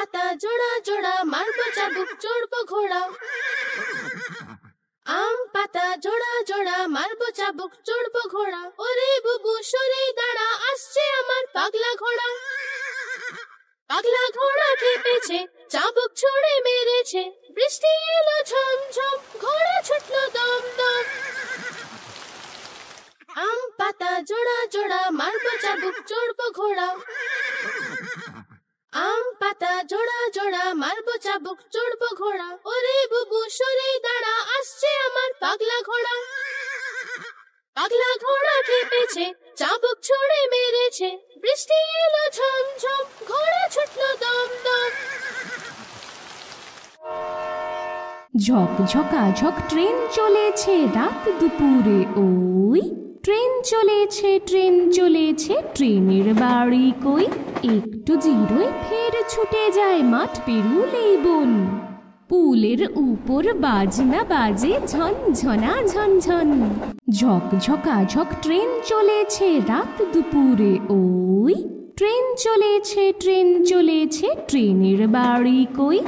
পাতা জোড়া জোড়া মারবো চাবুক চড়বো ঘোড়া। আম পাতা জোড়া জোড়া মারবো চাবুক চড়বো ঘোড়া। ওরে বুবু সরে দাঁড়া, আসছে আমার পাগলা ঘোড়া। পাগলা ঘোড়া খেপেছে, চাবুক ছুঁড়ে মেরেছে, বৃষ্টি এলো ঝমঝম, ঘোড়া ছুটলো দম দম। আম পাতা জোড়া জোড়া মারবো চাবুক চড়বো ঘোড়া। আম পাতা জোড়া জোড়া মারবো চাবুক চড়বো ঘোড়া। ওরে বুবু সরে দাঁড়া, আসছে আমার পাগলা ঘোড়া। পাগলা ঘোড়া খেপেছে, চাবুক ছুঁড়ে মেরেছে, বৃষ্টি এলো ঝমঝম, ঘোড়া ছুটলো দম দম। ঝকঝকাঝক ট্রেন চলেছে রাত দুপুরে, ওই ট্রেন চলেছে ট্রেন চলেছে, ট্রেনের বাড়ি কই? একটু জিরোয় ফের ছুটে যায় মাঠ পেরুলেই বন। পুলের উপর বাজনা বাজে ঝনঝনা ঝনঝন। ঝকঝকাঝক ট্রেন চলেছে রাত দুপুরে, ওই ট্রেন চলেছে ট্রেন চলেছে, ট্রেনের বাড়ি কই?